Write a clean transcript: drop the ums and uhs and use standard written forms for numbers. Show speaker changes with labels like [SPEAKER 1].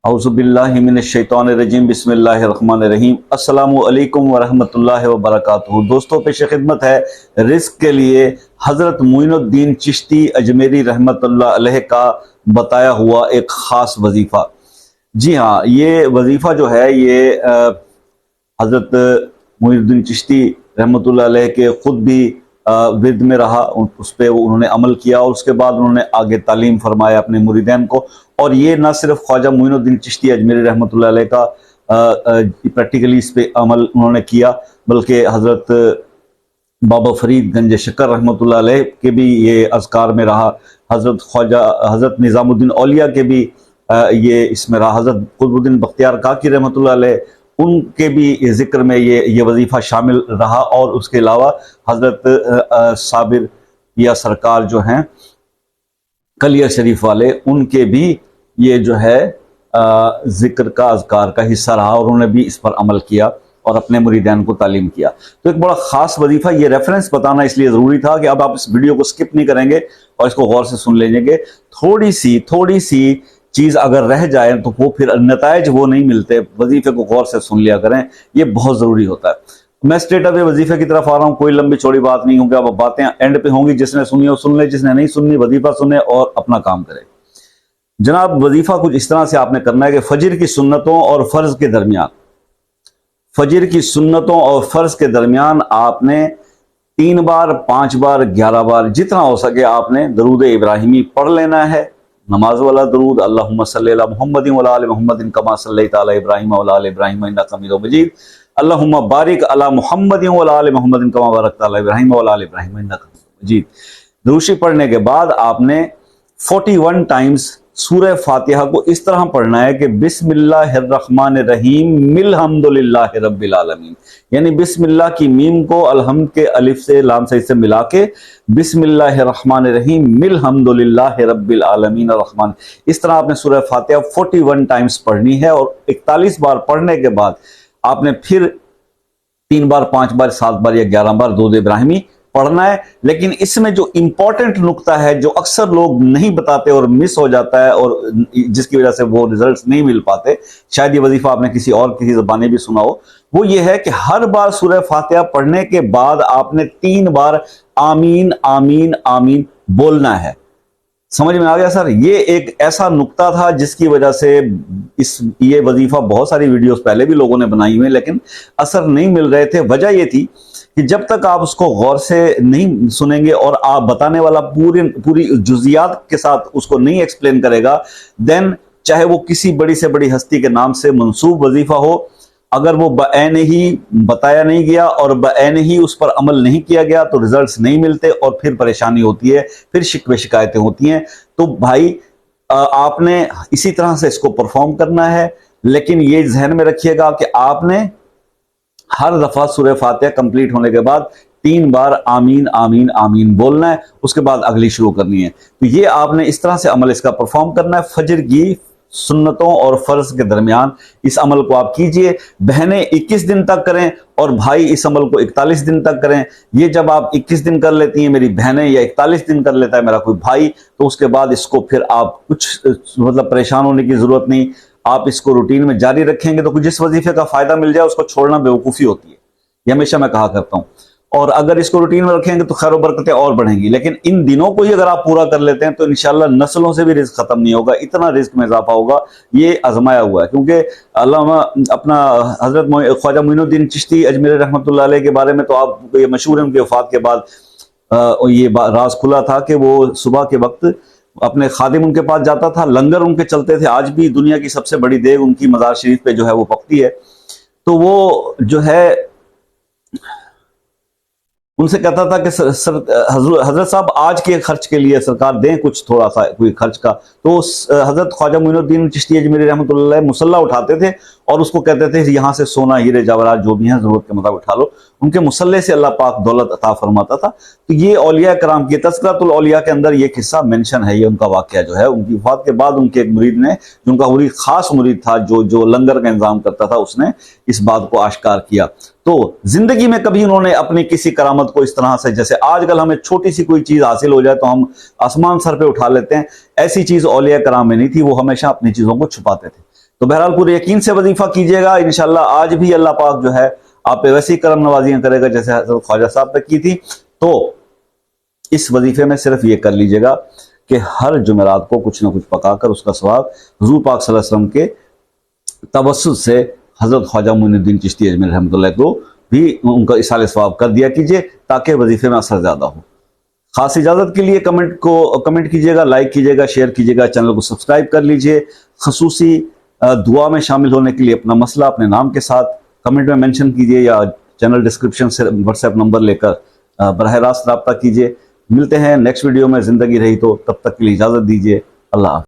[SPEAKER 1] औज़ुबिल्लाहि मिनश्शैतानिर्रजीम बिस्मिल्लाहिर्रहमानिर्रहीम। अस्सलामु अलैकुम वरहमतुल्लाहि वबरकातुहू। दोस्तों, पेश खिदमत है रिज़्क के लिए हज़रत मोइनुद्दीन चिश्ती अजमेरी रहमतुल्लाह अलैह का बताया हुआ एक ख़ास वजीफ़ा। जी हाँ, ये वजीफ़ा जो है ये हज़रत मोइनुद्दीन चिश्ती रहमतुल्लाह अलैह के ख़ुद भी विरद में रहा, उस पर उन्होंने अमल किया और उसके बाद उन्होंने आगे तालीम फरमाया अपने मुरीदैन को। और ये न सिर्फ ख्वाजा मोइनुद्दीन चिश्ती अजमेरी रहमतुल्लाह अलैह का प्रैक्टिकली इस पे अमल उन्होंने किया, बल्कि हज़रत बाबा फरीद गंज शक्कर रहमतुल्लाह अलैह के भी ये अज़कार में रहा, हज़रत निज़ामुद्दीन औलिया के भी ये इसमें रहा, हज़रत कुतुबुद्दीन बख्तियार काकी रहमतुल्लाह अलैह उनके भी जिक्र में ये वजीफ़ा शामिल रहा। और उसके अलावा हज़रत साबिर या सरकार जो हैं कलिया शरीफ वाले, उनके भी ये जो है जिक्र का अज़कार का हिस्सा रहा और उन्होंने भी इस पर अमल किया और अपने मुरीदान को तालीम किया। तो एक बड़ा ख़ास वजीफ़ा, ये रेफरेंस बताना इसलिए ज़रूरी था कि अब आप इस वीडियो को स्किप नहीं करेंगे और इसको गौर से सुन लेंगे। थोड़ी सी चीज़ अगर रह जाए तो वो फिर नताइज वो नहीं मिलते। वजीफ़े को गौर से सुन लिया करें, ये बहुत ज़रूरी होता है। मैं स्ट्रेट अवे वजीफ़े की तरफ आ रहा हूँ, कोई लंबी चौड़ी बात नहीं होगी। अब बातें एंड पे होंगी, जिसने सुनी हो सुन ले, जिसने नहीं सुननी वजीफ़ा सुने और अपना काम करे। जनाब, वजीफ़ा कुछ इस तरह से आपने करना है कि फजर की सुन्नतों और फ़र्ज के दरमियान, फजर की सुन्नतों और फ़र्ज के दरमियान आपने 3 बार, 5 बार, 11 बार, जितना हो सके आपने दरूद इब्राहिमी पढ़ लेना है। नमाज वाला दरूद, अल्लाहुम्मा सल्ली अला मुहम्मदिन व अला आलि मुहम्मदिन कमा सल्लैता अला इब्राहीम व अला आलि इब्राहीम इन्नका हमीदुम मजीद, अल्लाहुम्मा बारिक अला मुहम्मदिन व अला आलि मुहम्मदिन कमा बारकता अला इब्राहीम व अला आलि इब्राहीम इन्नका हमीदुम मजीद। दुरूशी पढ़ने के बाद आपने 41 टाइम्स सूरह फातिहा को इस तरह पढ़ना है कि बिस्मिल्लाहिर्रहमानिर्रहीम मिल्हम्दुलिल्लाहि रब्बिल आलमीन, यानी बिस्मिल्लाह की मीम को अलहम्द के अलिफ से लाम से मिला के बिस्मिल्लाहिर्रहमानिर्रहीम मिल्हम्दुलिल्लाहि रब्बिल आलमीन रहमान, इस तरह आपने सूरह फातिहा 41 टाइम्स पढ़नी है। और 41 बार पढ़ने के बाद आपने फिर 3 बार, 5 बार, 7 बार या 11 बार दूध इब्राहिमी पढ़ना है। लेकिन इसमें जो इंपॉर्टेंट नुक्ता है, जो अक्सर लोग नहीं बताते और मिस हो जाता है और जिसकी वजह से वो रिजल्ट्स नहीं मिल पाते, शायद ये वजीफा आपने किसी ज़बानी भी सुना हो, वो ये है कि हर बार सूरह फातिहा पढ़ने के बाद आपने 3 बार आमीन आमीन आमीन बोलना है। समझ में आ गया सर? ये एक ऐसा नुक्ता था जिसकी वजह से ये वजीफा बहुत सारी वीडियोस पहले भी लोगों ने बनाई हुई, लेकिन असर नहीं मिल रहे थे। वजह ये थी कि जब तक आप उसको गौर से नहीं सुनेंगे और आप बताने वाला पूरी जुजियात के साथ उसको नहीं एक्सप्लेन करेगा, देन चाहे वो किसी बड़ी से बड़ी हस्ती के नाम से मंसूब वजीफा हो, अगर वो बऐन ही बताया नहीं गया और बऐन ही उस पर अमल नहीं किया गया तो रिजल्ट्स नहीं मिलते और फिर परेशानी होती है, फिर शिकवे शिकायतें होती हैं। तो भाई आपने इसी तरह से इसको परफॉर्म करना है, लेकिन ये जहन में रखिएगा कि आपने हर दफा सूरह फातिहा कंप्लीट होने के बाद 3 बार आमीन आमीन आमीन बोलना है, उसके बाद अगली शुरू करनी है। तो ये आपने इस तरह से अमल इसका परफॉर्म करना है। फजर की सुन्नतों और फर्ज के दरमियान इस अमल को आप कीजिए। बहनें 21 दिन तक करें और भाई इस अमल को 41 दिन तक करें। ये जब आप 21 दिन कर लेती हैं मेरी बहनें, या 41 दिन कर लेता है मेरा कोई भाई, तो उसके बाद इसको फिर आप कुछ मतलब परेशान होने की जरूरत नहीं। आप इसको रूटीन में जारी रखेंगे तो जिस वजीफे का फायदा मिल जाए उसको छोड़ना बेवकूफ़ी होती है, ये हमेशा मैं कहा करता हूँ। और अगर इसको रूटीन में रखेंगे तो खैर बरकतें और बढ़ेंगी। लेकिन इन दिनों को ही अगर आप पूरा कर लेते हैं तो इंशाल्लाह नस्लों से भी रिस्क खत्म नहीं होगा, इतना रिस्क में इजाफा होगा। ये आजमाया हुआ है, क्योंकि अल्लामा अपना हजरत ख्वाजा मोइनुद्दीन चिश्ती अजमेरी रहमतुल्लाह अलैह के बारे में तो आप ये मशहूर है, उनके वफात के बाद ये राज खुला था कि वो सुबह के वक्त अपने खादिम उनके पास जाता था, लंगर उनके चलते थे। आज भी दुनिया की सबसे बड़ी देग उनकी मज़ार शरीफ पे जो है वो पकती है। तो वो जो है उनसे कहता था कि हजरत साहब आज के खर्च के लिए सरकार दें कुछ थोड़ा सा कोई खर्च का। तो हजरत ख्वाजा मोइनुद्दीन चिश्ती अजमेरी रहमतुल्लाह अलैह मुसल्ला उठाते थे और उसको कहते थे यहाँ से सोना हीरे जवाहरात जो भी हैं जरूरत के मुताबिक उठा लो। उनके मुसल्ले से अल्लाह पाक दौलत अता फरमाता था। तो ये औलिया कराम की तज़किरतुल औलिया के अंदर ये किस्सा मेंशन है। ये उनका वाक़या जो है उनकी वफ़ात के बाद उनके एक मुरीद ने, जो उनका मुरीद खास मुरीद था जो लंगर का इंतजाम करता था, उसने इस बात को आश्कार किया। तो जिंदगी में कभी उन्होंने अपनी किसी करामत को इस तरह से, जैसे आजकल हमें छोटी सी कोई चीज हासिल हो जाए तो हम आसमान सर पे उठा लेते हैं, ऐसी चीज औलिया कराम में नहीं थी। वो हमेशा अपनी चीजों को छुपाते थे। तो बहरहाल पूरे यकीन से वजीफा कीजिएगा, इंशाल्लाह आज भी अल्लाह पाक जो है आप पे वैसी करम नवाजियां करेगा जैसे हजरत ख्वाजा साहब पे की थी। तो इस वजीफे में सिर्फ ये कर लीजिएगा कि हर जुमेरात को कुछ ना कुछ पकाकर उसका सवाब हुजूर पाक सल्लल्लाहु अलैहि वसल्लम के तवस्सुल से हजरत ख्वाजा मोइनुद्दीन चिश्ती अजमेरी रहमतुल्लाह को भी उनका इसाले सवाब कर दिया कीजिए, ताकि वजीफे में असर ज्यादा हो। खास इजाजत के लिए कमेंट कीजिएगा, लाइक कीजिएगा, शेयर कीजिएगा, चैनल को सब्सक्राइब कर लीजिए। खसूसी दुआ में शामिल होने के लिए अपना मसला अपने नाम के साथ कमेंट में मेंशन कीजिए या चैनल डिस्क्रिप्शन से व्हाट्सएप नंबर लेकर बराह रास्त रब्ता कीजिए। मिलते हैं नेक्स्ट वीडियो में, जिंदगी रही तो तब तक के लिए इजाजत दीजिए। अल्लाह।